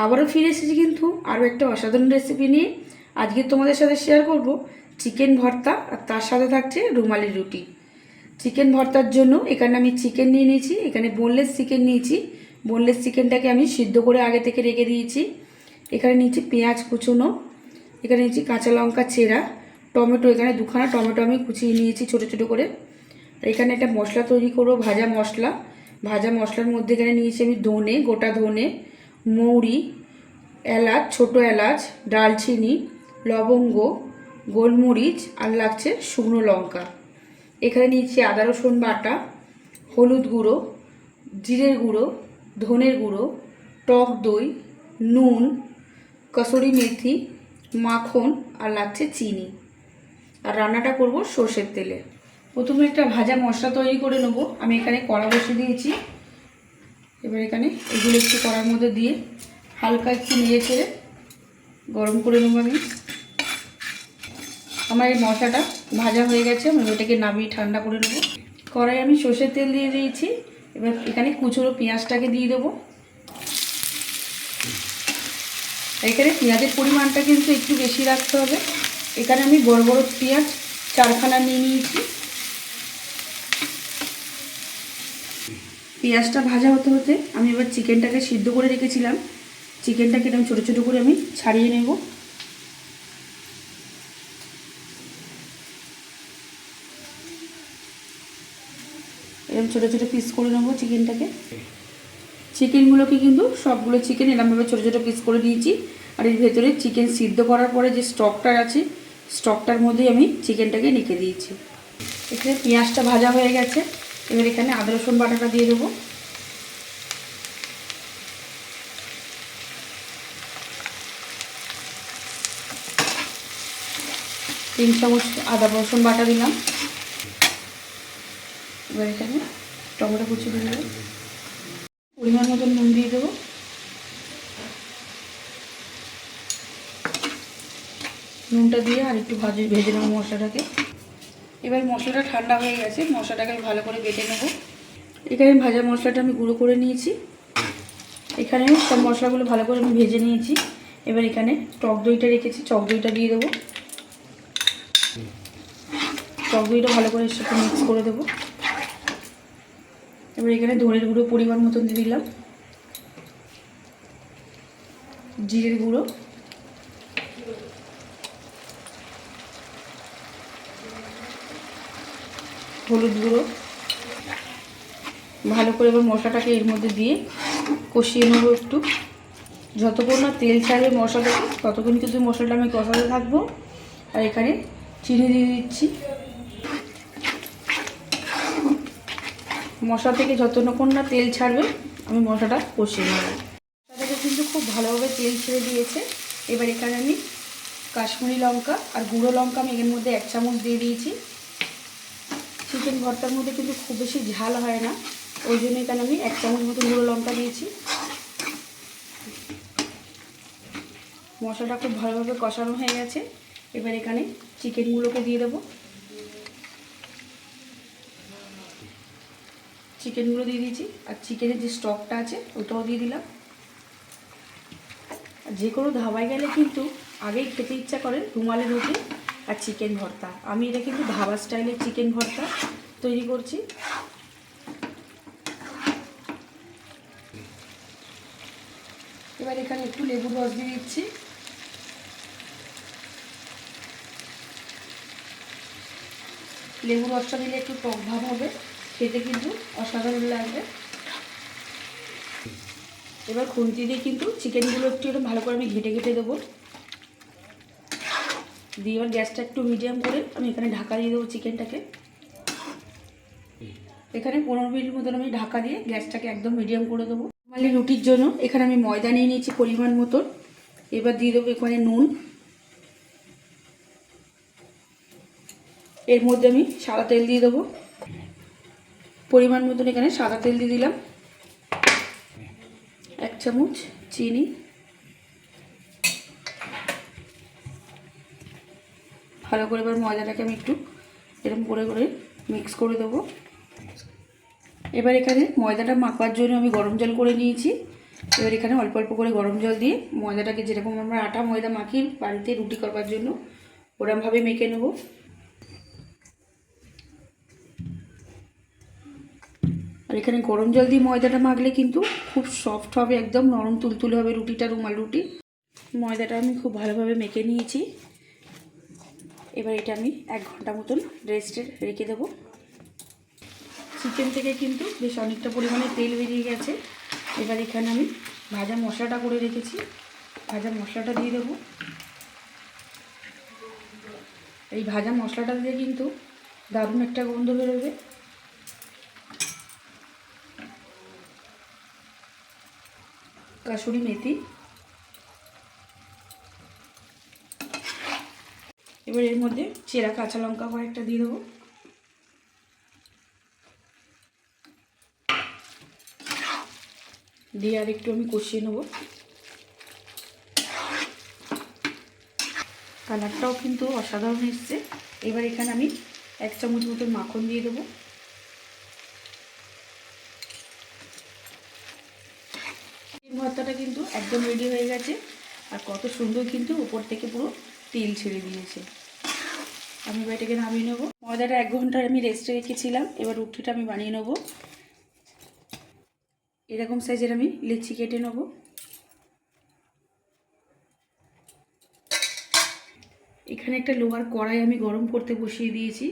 আবারও ফিরে এসেছি কিন্তু আরও একটা অসাধারণ রেসিপি নিয়ে। আজকে তোমাদের সাথে শেয়ার করব চিকেন ভর্তা, আর তার সাথে থাকছে রুমালি রুটি। চিকেন ভর্তার জন্য এখানে আমি চিকেন নিয়ে নিয়েছি, এখানে বোনলেস চিকেন নিয়েছি। বোনলেস চিকেনটাকে আমি সিদ্ধ করে আগে থেকে রেখে দিয়েছি। এখানে নিয়েছি পেঁয়াজ কুচুনো, এখানে নিয়েছি কাঁচা লঙ্কা চেরা, টমেটো, এখানে দুখানা টমেটো আমি কুচিয়ে নিয়েছি ছোটো ছোটো করে। আর এখানে একটা মশলা তৈরি করবো, ভাজা মশলা। ভাজা মশলার মধ্যে এখানে নিয়েছি আমি ধনে, গোটা ধনে, মৌরি, এলাচ, ছোটো এলাচ, দারচিনি, লবঙ্গ, গোলমরিচ, আর লাগছে শুকনো লঙ্কা। এখানে নিয়েছি আদা রসুন বাটা, হলুদ গুঁড়ো, জিরের গুঁড়ো, ধনের গুঁড়ো, টক দই, নুন, কসুরি মেথি, মাখন, আর লাগছে চিনি। আর রান্নাটা করব সর্ষের তেলে। প্রথমে একটা ভাজা মশলা তৈরি করে নেব। আমি এখানে কড়া বসিয়ে দিয়েছি। এবার এখানে এগুলো একটু কড়ার মধ্যে দিয়ে হালকা একটু নেড়ে চেড়ে গরম করে নেব আমি। আমার এই মশলাটা ভাজা হয়ে গেছে, আমি এটাকে নামিয়ে ঠান্ডা করে নেব। কড়াই আমি সর্ষের তেল দিয়ে দিয়েছি। এবার এখানে কুচোনো পেঁয়াজটাকে দিয়ে দেবো। এখানে পেঁয়াজের পরিমাণটা কিন্তু একটু বেশি রাখতে হবে। এখানে আমি বড় বড় পেঁয়াজ 4খানা নিয়ে নিয়েছি। পেঁয়াজটা ভাজা হতে হতে আমি এবার চিকেনটাকে সিদ্ধ করে রেখেছিলাম, চিকেনটাকে এরকম ছোটো ছোটো করে আমি ছাড়িয়ে নেব। এরকম ছোটো ছোটো পিস করে নেব চিকেনটাকে। চিকেনগুলোকে কিন্তু সবগুলো চিকেন এরকমভাবে ছোটো ছোটো পিস করে নিয়েছি। আর এর ভেতরে চিকেন সিদ্ধ করার পরে যে স্টকটা আছে, স্টকটার মধ্যেই আমি চিকেনটাকে রেখে দিয়েছি। এখানে পেঁয়াজটা ভাজা হয়ে গেছে। এবার এখানে আদা রসুন বাটাটা দিয়ে দেবো। তিন চামচ আদা রসুন বাটা দিলাম। এবার এখানে টমেটো কুচি দিয়ে দেবো, পরিমাণ মতন নুন দিয়ে দেবো। নুনটা দিয়ে আর একটু ভেজে নেবো মশলাটাকে। এবার মশলাটা ঠান্ডা হয়ে গেছে, মশলাটাকে ভালো করে বেটে নেবো। এখানে ভাজা মশলাটা আমি গুঁড়ো করে নিয়েছি। এখানে সব মশলাগুলো ভালো করে আমি ভেজে নিয়েছি। এবার এখানে টক দইটা রেখেছি, টক দইটা দিয়ে দেবো। টক দইটা ভালো করে এর সাথে মিক্স করে দেবো। এবার এখানে ধনের গুঁড়ো পরিমাণ মতন দিয়ে দিলাম, জিরের গুঁড়ো, হলুদ গুঁড়ো। ভালো করে এবার মশলাটাকে এর মধ্যে দিয়ে কষিয়ে নেবো একটু। যতক্ষণ না তেল ছাড়বে মশলাটাকে ততক্ষণ কিন্তু মশলাটা আমি কষাতে থাকবো। আর এখানে চিনি দিয়ে দিচ্ছি। মশলা থেকে যতক্ষণ না তেল ছাড়বে আমি মশলাটা কষিয়ে নেব। মশলাটাকে কিন্তু খুব ভালোভাবে তেল ছেড়ে দিয়েছে। এবার এখানে আমি কাশ্মীরি লঙ্কা আর গুঁড়ো লঙ্কা আমি এর মধ্যে 1 চামচ দিয়ে দিয়েছি। চিকেন ভর্তার মধ্যে কিন্তু খুব বেশি ঝাল হয় না, ওই জন্য এখানে আমি 1 চামচ মতো গুঁড়ো লঙ্কা দিয়েছি। মশলাটা খুব ভালোভাবে কষানো হয়ে গেছে। এবার এখানে চিকেনগুলোকে দিয়ে দেবো। চিকেনগুলো দিয়ে দিয়েছি, আর চিকেনের যে স্টকটা আছে ওটাও দিয়ে দিলাম। যে কোনো ধাবায় গেলে কিন্তু আগেই খেতে ইচ্ছা করে রুমালি রুটি আর চিকেন ভর্তা। আমি এটা কিন্তু ধাবা স্টাইলের চিকেন ভর্তা তৈরি করছি। এবার এখানে একটু লেবুর রস দিয়ে দিচ্ছি। লেবুর রসটা দিলে একটু টক ভাব হবে, খেতে কিন্তু অসাধারণ লাগবে। এবার খুন্তি দিয়ে কিন্তু চিকেনগুলো একটু এরকম ভালো করে আমি ঘেটে ঘেটে দেবো। দিয়ে এবার গ্যাসটা একটু মিডিয়াম করে আমি এখানে ঢাকা দিয়ে দেবো চিকেনটাকে। এখানে 15 মিনিট মতন আমি ঢাকা দিয়ে গ্যাসটাকে একদম মিডিয়াম করে দেবো। রুমালি রুটির জন্য এখানে আমি ময়দা নিয়ে নিয়েছি পরিমাণ মতন। এবার দিয়ে দেবো এখানে নুন। এর মধ্যে আমি সাদা তেল দিয়ে দেবো, পরিমাণ মতন এখানে সাদা তেল দিয়ে দিলাম। 1 চামচ চিনি, ভালো করে এবার ময়দাটাকে আমি একটু এরকম করে করে মিক্স করে দেবো। এবার এখানে ময়দাটা মাখার জন্য আমি গরম জল করে নিয়েছি। এবার এখানে অল্প অল্প করে গরম জল দিয়ে ময়দাটাকে যেরকম আমরা আটা ময়দা মাখি বাড়িতে রুটি করবার জন্য ওরমভাবে মেখে নেব। আর এখানে গরম জল দিয়ে ময়দাটা মাখলে কিন্তু খুব সফট হবে, একদম নরম তুলতুলে হবে রুটিটা, রুমাল রুটি। ময়দাটা আমি খুব ভালোভাবে মেখে নিয়েছি। এবার এটা আমি 1 ঘন্টা মতন রেস্টে রেখে দেবো। চিকেন থেকে কিন্তু বেশ অনেকটা পরিমাণে তেল বেরিয়ে গেছে। এবার এখানে আমি ভাজা মশলাটা করে রেখেছি, ভাজা মশলাটা দিয়ে দেবো। এই ভাজা মশলাটা দিয়ে কিন্তু দারুণ একটা গন্ধ বেরোবে। কাসুরি মেথি, এবার এর মধ্যে চেরা কাঁচা লঙ্কা কয়েকটা দিয়ে দেবো। দিয়ে আর একটু আমি কষিয়ে নেব। কালারটাও কিন্তু অসাধারণ এসছে। এবার এখানে আমি 1 চামচ মতন মাখন দিয়ে দেবো। ভর্তাটা কিন্তু একদম রেডি হয়ে গেছে, আর কত সুন্দর কিন্তু উপর থেকে পুরো তেল ছেড়ে দিয়েছে। আমি এবার এটাকে নামিয়ে নেবো। ময়দাটা 1 ঘন্টা আমি রেস্টে রেখেছিলাম। এবার রুটিটা আমি বানিয়ে নেবো। এরকম সাইজের আমি লেচি কেটে নেব। এখানে একটা লোহার কড়াই আমি গরম করতে বসিয়ে দিয়েছি।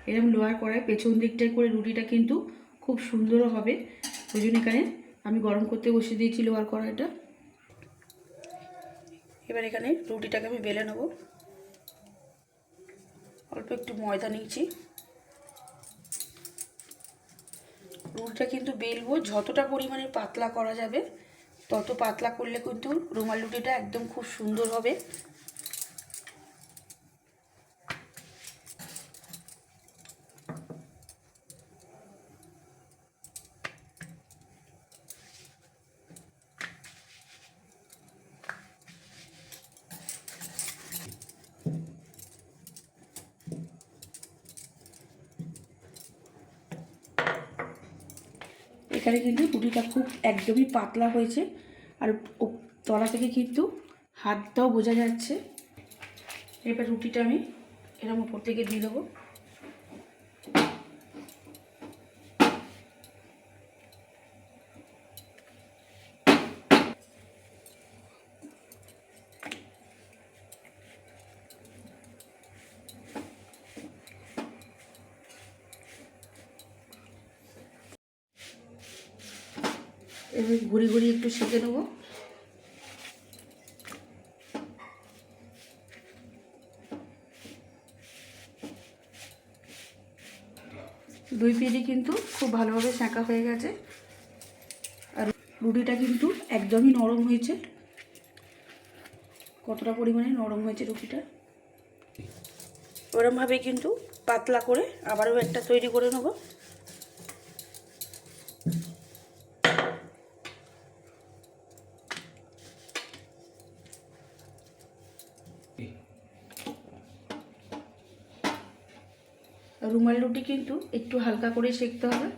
এরকম লোহার কড়াই পেছন দিকটায় করে রুটিটা কিন্তু খুব সুন্দর হবে, ওই জন্য এখানে আমি গরম করতে বসিয়ে দিয়েছি লোহার কড়াইটা। এবার এখানে রুটিটাকে আমি বেলে নেব। অল্প একটু ময়দা নিয়েছি। রুটিটা কিন্তু বেলবো যতটা পরিমাণে পাতলা করা যাবে তত পাতলা করলে কিন্তু রুমাল রুটিটা একদম খুব সুন্দর হবে। এখানে কিন্তু রুটিটা খুব একদমই পাতলা হয়েছে, আর তলা থেকে কিন্তু হাতটাও বোঝা যাচ্ছে। এবার রুটিটা আমি এরকম উপর থেকে দিয়ে দেবো। এবার ঘুরি ঘুরি একটু সেঁকে নেবো। দুই পিঠই কিন্তু খুব ভালোভাবে সেঁকা হয়ে গেছে, আর রুটিটা কিন্তু একদমই নরম হয়েছে। কতটা পরিমাণে নরম হয়েছে রুটিটা। ওরমভাবে কিন্তু পাতলা করে আবারও একটা তৈরি করে নেব। রুমাল রুটি কিন্তু একটু হালকা করে সেঁকতে হবে।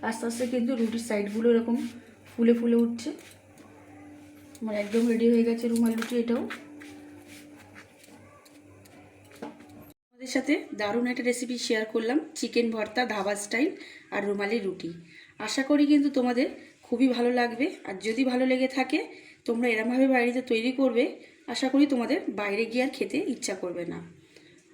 আস্তে আস্তে কিন্তু রুটির সাইডগুলো এরকম ফুলে ফুলে উঠছে। আমার একদম রেডি হয়ে গেছে রুমাল রুটি। এটাও আমাদের সাথে দারুণ একটা রেসিপি শেয়ার করলাম, চিকেন ভর্তা ধাবা স্টাইল আর রুমালি রুটি। আশা করি কিন্তু তোমাদের খুবই ভালো লাগবে, আর যদি ভালো লেগে থাকে তোমরা এরমভাবে বাড়িতে তৈরি করবে, আশা করি তোমাদের বাইরে গিয়ে আর খেতে ইচ্ছা করবে না।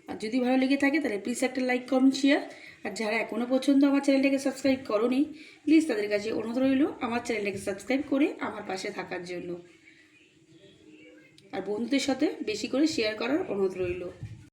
আর যদি ভালো লেগে থাকে তাহলে প্লিজ একটা লাইক কমেন্ট শেয়ার, আর যারা এখনও পর্যন্ত আমার চ্যানেলটাকে সাবস্ক্রাইব করোনি প্লিজ তাদের কাছে অনুরোধ রইল আমার চ্যানেলটাকে সাবস্ক্রাইব করে আমার পাশে থাকার জন্য, আর বন্ধুদের সাথে বেশি করে শেয়ার করার অনুরোধ রইল।